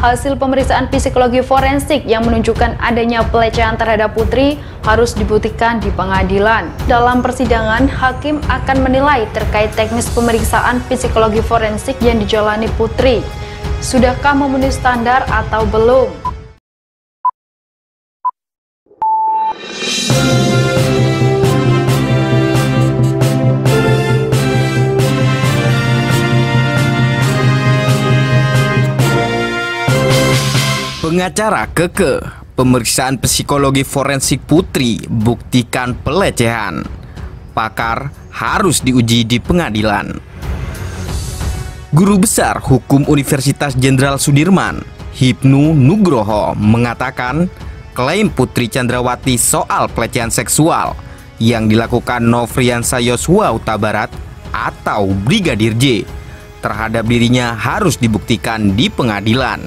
hasil pemeriksaan psikologi forensik yang menunjukkan adanya pelecehan terhadap Putri harus dibuktikan di pengadilan. Dalam persidangan, hakim akan menilai terkait teknis pemeriksaan psikologi forensik yang dijalani Putri. Sudahkah memenuhi standar atau belum? Pengacara kekeh, pemeriksaan psikologi forensik Putri buktikan pelecehan. Pakar harus diuji di pengadilan. Guru Besar Hukum Universitas Jenderal Sudirman, Hipnu Nugroho, mengatakan klaim Putri Chandrawati soal pelecehan seksual yang dilakukan Nofriansah Yosua Huta Barat atau Brigadir J terhadap dirinya harus dibuktikan di pengadilan.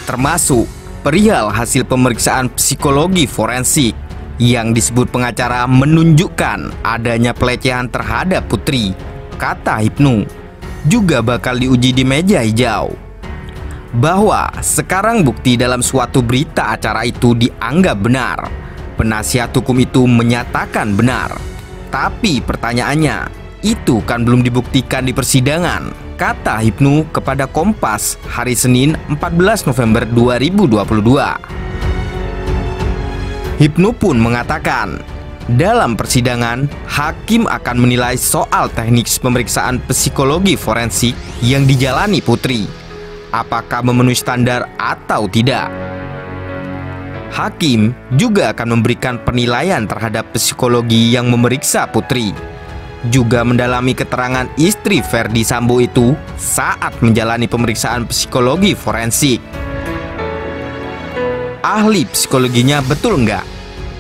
Termasuk perihal hasil pemeriksaan psikologi forensik yang disebut pengacara menunjukkan adanya pelecehan terhadap Putri, kata Hipnu, juga bakal diuji di meja hijau. Bahwa sekarang bukti dalam suatu berita acara itu dianggap benar, penasihat hukum itu menyatakan benar. Tapi pertanyaannya, itu kan belum dibuktikan di persidangan, kata Hipnu kepada Kompas hari Senin 14 November 2022. Hipnu pun mengatakan, dalam persidangan, hakim akan menilai soal teknik pemeriksaan psikologi forensik yang dijalani Putri, apakah memenuhi standar atau tidak. Hakim juga akan memberikan penilaian terhadap psikologi yang memeriksa Putri, juga mendalami keterangan istri Ferdi Sambo itu saat menjalani pemeriksaan psikologi forensik. Ahli psikologinya betul nggak?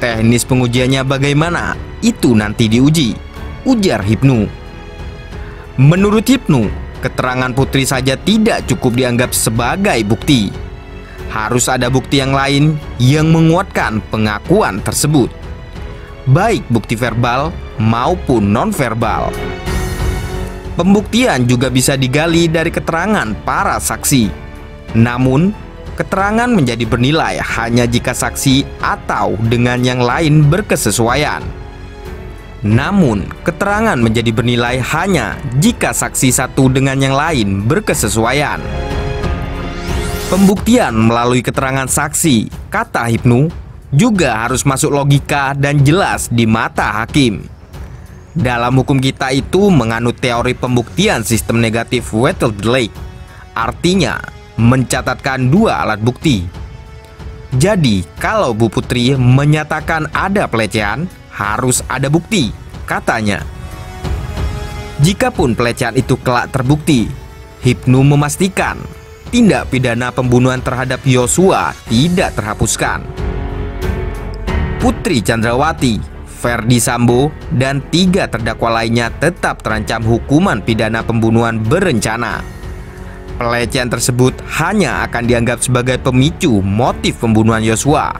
Teknis pengujiannya bagaimana? Itu nanti diuji, ujar Hipnu. Menurut Hipnu, keterangan Putri saja tidak cukup dianggap sebagai bukti. Harus ada bukti yang lain yang menguatkan pengakuan tersebut, baik bukti verbal maupun nonverbal. Pembuktian juga bisa digali dari keterangan para saksi. Namun, keterangan menjadi bernilai hanya jika saksi atau dengan yang lain berkesesuaian. Namun, keterangan menjadi bernilai hanya jika saksi satu dengan yang lain berkesesuaian. Pembuktian melalui keterangan saksi, kata Hipnu, juga harus masuk logika dan jelas di mata hakim. Dalam hukum kita itu menganut teori pembuktian sistem negatif weighted delay, artinya mencatatkan dua alat bukti. Jadi kalau Bu Putri menyatakan ada pelecehan, harus ada bukti, katanya. Jikapun pelecehan itu kelak terbukti, Hipnu memastikan tindak pidana pembunuhan terhadap Yosua tidak terhapuskan. Putri Chandrawati, Ferdi Sambo, dan 3 terdakwa lainnya tetap terancam hukuman pidana pembunuhan berencana. Pelecehan tersebut hanya akan dianggap sebagai pemicu motif pembunuhan Yosua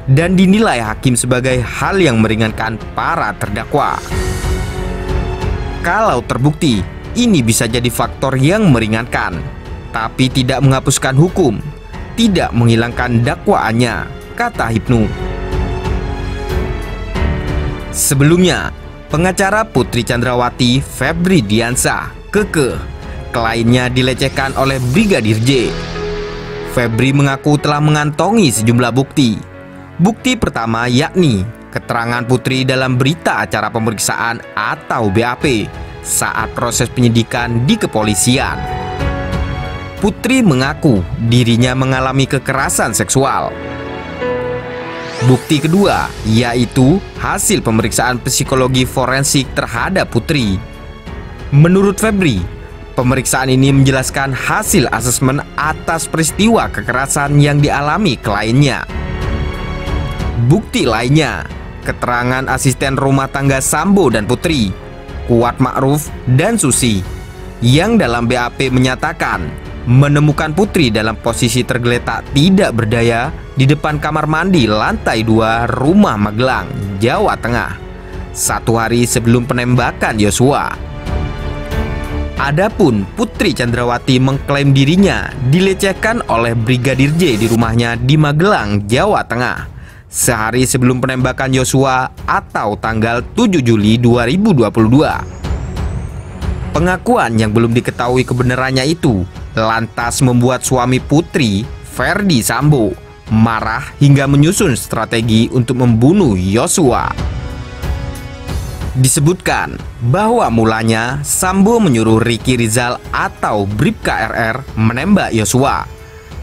dan dinilai hakim sebagai hal yang meringankan para terdakwa. Kalau terbukti, ini bisa jadi faktor yang meringankan, tapi tidak menghapuskan hukum, tidak menghilangkan dakwaannya, kata Hipnu. Sebelumnya, pengacara Putri Chandrawati, Febri Diansah, kekeh kliennya dilecehkan oleh Brigadir J. Febri mengaku telah mengantongi sejumlah bukti. Bukti pertama yakni keterangan Putri dalam berita acara pemeriksaan atau BAP saat proses penyidikan di kepolisian. Putri mengaku dirinya mengalami kekerasan seksual. Bukti kedua yaitu hasil pemeriksaan psikologi forensik terhadap Putri. Menurut Febri, pemeriksaan ini menjelaskan hasil asesmen atas peristiwa kekerasan yang dialami kliennya. Bukti lainnya, keterangan asisten rumah tangga Sambo dan Putri, Kuat Ma'ruf dan Susi, yang dalam BAP menyatakan menemukan Putri dalam posisi tergeletak tidak berdaya di depan kamar mandi lantai 2 Rumah Magelang, Jawa Tengah, 1 hari sebelum penembakan Yosua. Adapun Putri Chandrawati mengklaim dirinya dilecehkan oleh Brigadir J di rumahnya di Magelang, Jawa Tengah, sehari sebelum penembakan Yosua atau tanggal 7 Juli 2022. Pengakuan yang belum diketahui kebenarannya itu lantas membuat suami Putri, Ferdy Sambo, marah hingga menyusun strategi untuk membunuh Yosua. Disebutkan bahwa mulanya Sambo menyuruh Ricky Rizal atau Bribka RR menembak Yosua.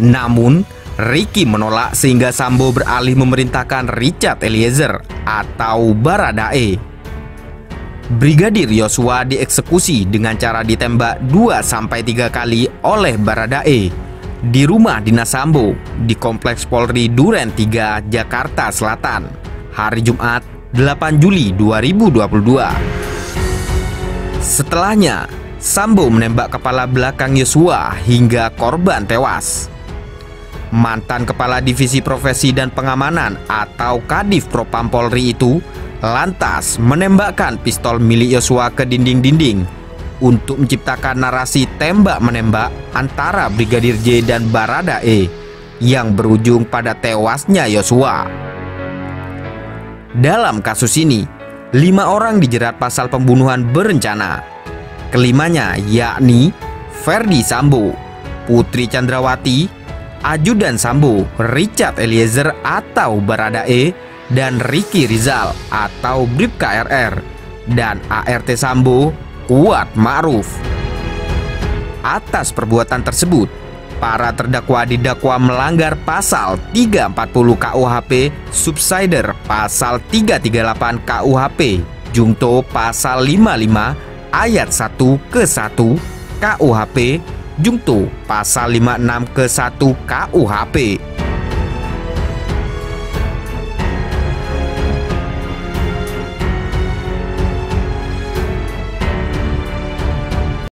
Namun Ricky menolak sehingga Sambo beralih memerintahkan Richard Eliezer atau Baradae. Brigadir Yosua dieksekusi dengan cara ditembak 2-3 kali oleh Baradae di rumah dinas Sambo di Kompleks Polri Duren 3, Jakarta Selatan, hari Jumat 8 Juli 2022. Setelahnya, Sambo menembak kepala belakang Yosua hingga korban tewas. Mantan Kepala Divisi Profesi dan Pengamanan atau Kadif Propam Polri itu lantas menembakkan pistol milik Yosua ke dinding-dinding untuk menciptakan narasi tembak-menembak antara Brigadir J dan Baradae yang berujung pada tewasnya Yosua. Dalam kasus ini, 5 orang dijerat pasal pembunuhan berencana. Kelimanya yakni Ferdy Sambo, Putri Chandrawati, Ajudan Sambo, Richard Eliezer atau Baradae, dan Ricky Rizal atau Bribka RR, dan ART Sambo, Kuat Ma'ruf. Atas perbuatan tersebut, para terdakwa didakwa melanggar pasal 340 KUHP, subsider pasal 338 KUHP, jungto pasal 55 ayat 1 ke 1 KUHP, jungto pasal 56 ke 1 KUHP.